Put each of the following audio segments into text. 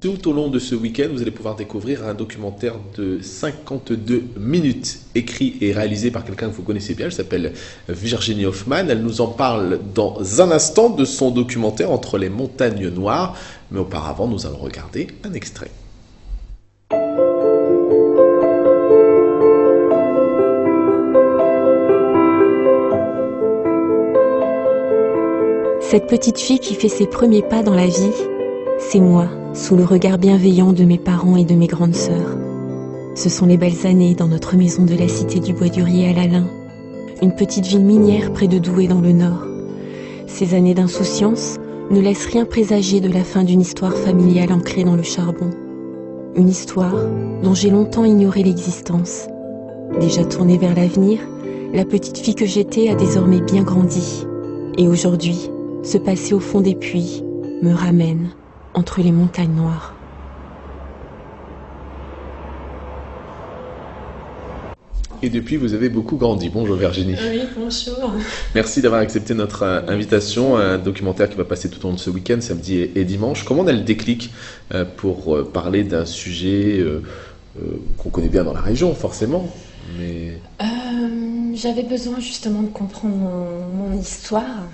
Tout au long de ce week-end, vous allez pouvoir découvrir un documentaire de 52 minutes, écrit et réalisé par quelqu'un que vous connaissez bien. Elle s'appelle Virginie Hoffman. Elle nous en parle dans un instant de son documentaire Entre les montagnes noires. Mais auparavant, nous allons regarder un extrait. Cette petite fille qui fait ses premiers pas dans la vie, c'est moi, sous le regard bienveillant de mes parents et de mes grandes sœurs. Ce sont les belles années dans notre maison de la cité du Bois-d'Urier à l'Alain, une petite ville minière près de Douai dans le Nord. Ces années d'insouciance ne laissent rien présager de la fin d'une histoire familiale ancrée dans le charbon. Une histoire dont j'ai longtemps ignoré l'existence. Déjà tournée vers l'avenir, la petite fille que j'étais a désormais bien grandi. Et aujourd'hui, ce passé au fond des puits me ramène entre les montagnes noires. Et depuis, vous avez beaucoup grandi. Bonjour Virginie. Oui, bonjour. Merci d'avoir accepté notre invitation à un documentaire qui va passer tout au long de ce week-end, samedi et dimanche. Comment on a le déclic pour parler d'un sujet qu'on connaît bien dans la région, forcément, mais... J'avais besoin justement de comprendre mon histoire,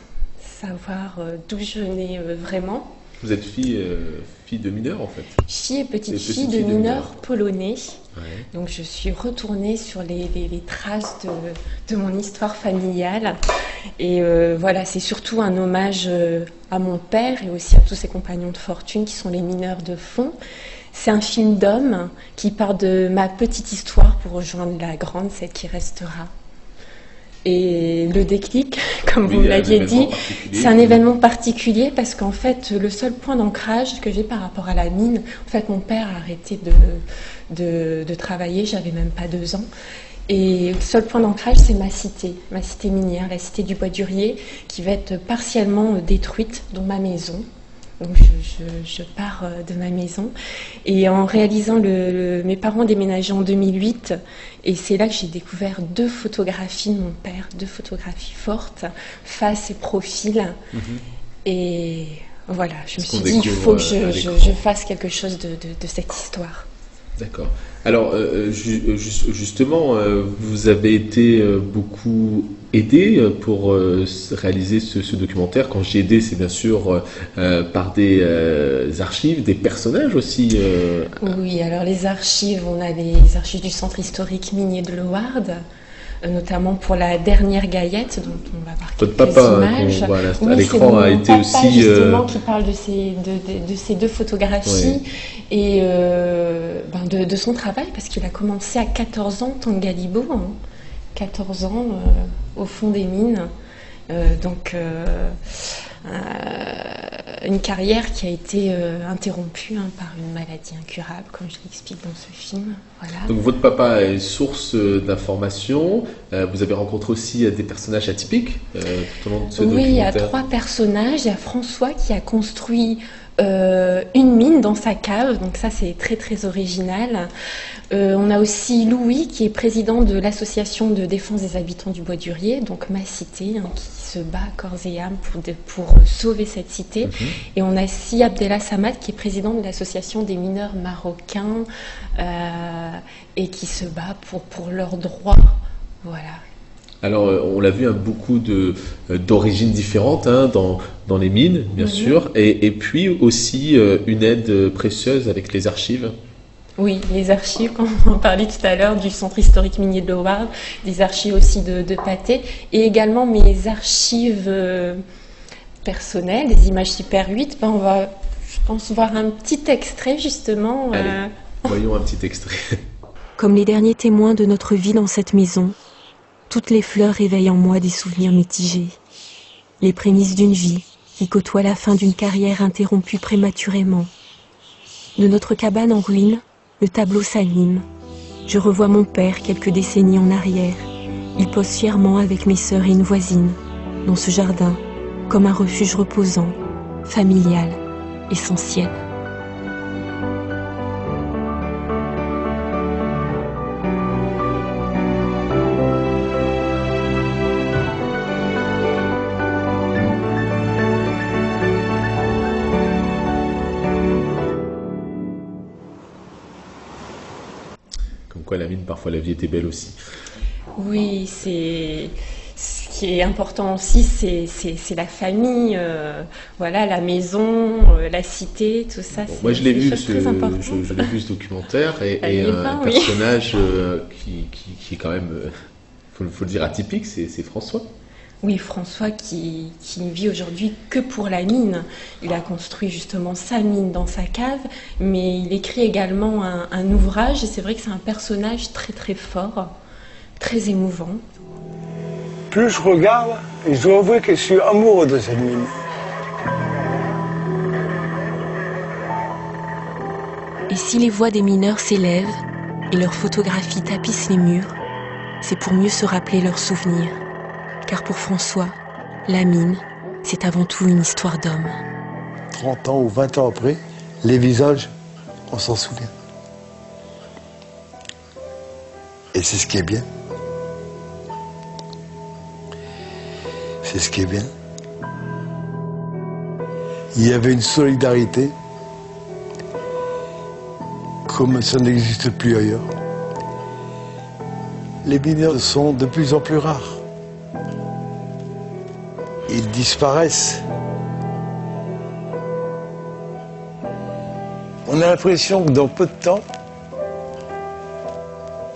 savoir d'où je venais vraiment. Vous êtes fille de mineur, en fait. Fille et petite fille de mineurs polonais. Ouais. Donc je suis retournée sur les traces de mon histoire familiale. Et voilà, c'est surtout un hommage à mon père et aussi à tous ses compagnons de fortune qui sont les mineurs de fond. C'est un film d'homme qui part de ma petite histoire pour rejoindre la grande, celle qui restera. Et le déclic, comme vous l'aviez dit, c'est un événement particulier parce qu'en fait, le seul point d'ancrage que j'ai par rapport à la mine, en fait, mon père a arrêté de travailler, j'avais même pas 2 ans. Et le seul point d'ancrage, c'est ma cité minière, la cité du Bois-d'Urier, qui va être partiellement détruite, dont ma maison. Donc je pars de ma maison et en réalisant mes parents déménagé en 2008 et c'est là que j'ai découvert 2 photographies de mon père, 2 photographies fortes, face et profil. Et voilà, je me suis dit il faut que je fasse quelque chose de cette histoire. D'accord. Alors, justement, vous avez été beaucoup aidé pour réaliser ce documentaire. Quand j'ai aidé, c'est bien sûr par des archives, des personnages aussi. Oui, alors les archives, on a les archives du Centre historique minier de Loarde, notamment pour la dernière Gaillette, dont on va voir quelques images. À l'écran a été aussi justement qui parle de ces 2 photographies et de son travail parce qu'il a commencé à 14 ans Tangalibo, 14 ans au fond des mines. Une carrière qui a été interrompue par une maladie incurable, comme je l'explique dans ce film. Voilà. Donc votre papa est source d'informations. Vous avez rencontré aussi des personnages atypiques tout au long de ce documentaire. Oui, il y a 3 personnages. Il y a François qui a construit une mine dans sa cave, donc ça c'est très très original. On a aussi Louis qui est président de l'association de défense des habitants du Bois-d'Urier, donc ma cité, qui se bat corps et âme pour sauver cette cité. Et on a aussi Abdellah Samad qui est président de l'association des mineurs marocains et qui se bat pour leurs droits. Voilà. Alors, on l'a vu, beaucoup d'origines différentes dans les mines, bien sûr, et puis aussi une aide précieuse avec les archives. Oui, les archives, comme on en parlait tout à l'heure, du Centre historique minier de Loarde, des archives aussi de Patay, et également mes archives personnelles, des images Super 8. On va, je pense, voir un petit extrait, justement. Allez, voyons un petit extrait. Comme les derniers témoins de notre vie dans cette maison, toutes les fleurs réveillent en moi des souvenirs mitigés. Les prémices d'une vie qui côtoie la fin d'une carrière interrompue prématurément. De notre cabane en ruine, le tableau s'anime. Je revois mon père quelques décennies en arrière. Il pose fièrement avec mes sœurs et une voisine, dans ce jardin, comme un refuge reposant, familial, essentiel. mine, parfois la vie était belle aussi. Oui, ce qui est important aussi, c'est la famille, voilà, la maison, la cité, tout ça. Bon, moi, je l'ai vu, très importantes. je l'ai vu ce documentaire et un oui. personnage qui est quand même, faut le dire, atypique, c'est François. Oui, François qui ne vit aujourd'hui que pour la mine. Il a construit justement sa mine dans sa cave, mais il écrit également un ouvrage et c'est vrai que c'est un personnage très très fort, très émouvant. Plus je regarde, et je dois avouer que je suis amoureux de cette mine. Et si les voix des mineurs s'élèvent et leurs photographies tapissent les murs, c'est pour mieux se rappeler leurs souvenirs. Car pour François, la mine, c'est avant tout une histoire d'homme. 30 ans ou 20 ans après, les visages, on s'en souvient. Et c'est ce qui est bien. C'est ce qui est bien. Il y avait une solidarité comme ça n'existe plus ailleurs. Les mineurs sont de plus en plus rares. Ils disparaissent. On a l'impression que dans peu de temps,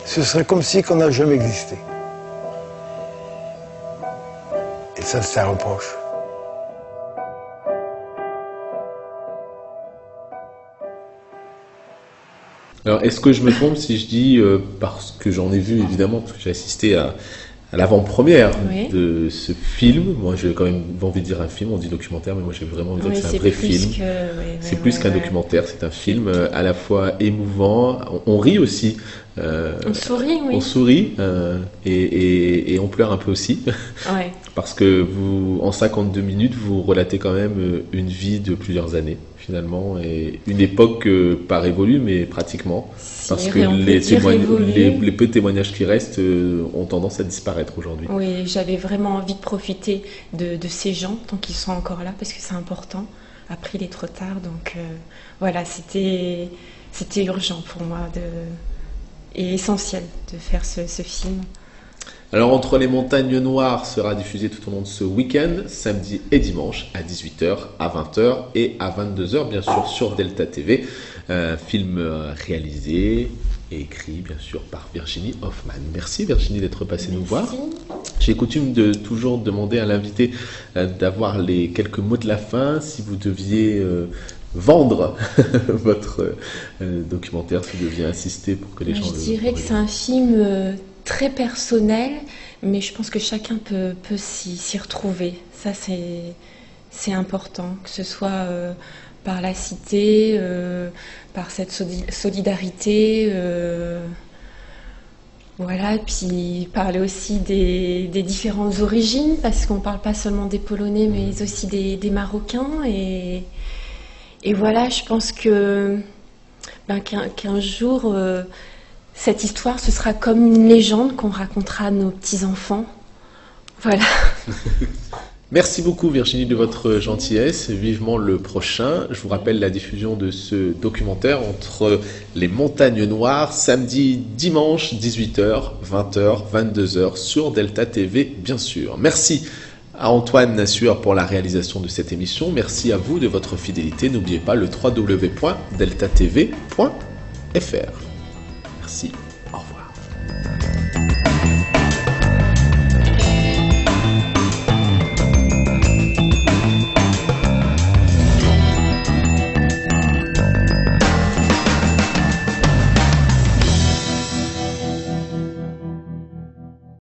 ce serait comme si on n'a jamais existé. Et ça, c'est un reproche. Alors, est-ce que je me trompe si je dis, parce que j'en ai vu évidemment, parce que j'ai assisté à l'avant-première Oui. de ce film. Moi, j'ai quand même envie de dire un film, on dit documentaire, mais moi j'ai vraiment envie de dire que c'est un vrai film. C'est plus qu'un documentaire, c'est un film à la fois émouvant, on rit aussi. On sourit, oui. On sourit et on pleure un peu aussi. Ouais. Parce que vous, en 52 minutes, vous relatez quand même une vie de plusieurs années, finalement, et une époque pas révolue, mais pratiquement. Parce que les peu de témoignages qui restent ont tendance à disparaître aujourd'hui. Oui, j'avais vraiment envie de profiter de ces gens tant qu'ils sont encore là, parce que c'est important. Après, il est trop tard, donc voilà, c'était urgent pour moi et essentiel de faire ce film. Alors, Entre les montagnes noires sera diffusé tout au long de ce week-end, samedi et dimanche, à 18h, à 20h et à 22h, bien sûr, sur Delta TV. Film réalisé et écrit, bien sûr, par Virginie Hoffman. Merci Virginie d'être passée nous voir. J'ai coutume de toujours demander à l'invité d'avoir les quelques mots de la fin. Si vous deviez vendre votre documentaire, si vous deviez insister pour que les gens le... Je dirais que c'est un film très personnel, mais je pense que chacun peut s'y retrouver. Ça, c'est important, que ce soit par la cité, par cette solidarité, voilà, puis parler aussi des différentes origines, parce qu'on ne parle pas seulement des Polonais, mais aussi des Marocains. Et voilà, je pense que qu'un jour... cette histoire, ce sera comme une légende qu'on racontera à nos petits-enfants. Voilà. Merci beaucoup Virginie de votre gentillesse. Vivement le prochain. Je vous rappelle la diffusion de ce documentaire Entre les montagnes noires, samedi, dimanche, 18h, 20h, 22h sur Delta TV, bien sûr. Merci à Antoine Nassur pour la réalisation de cette émission. Merci à vous de votre fidélité. N'oubliez pas le www.deltatv.fr. Merci.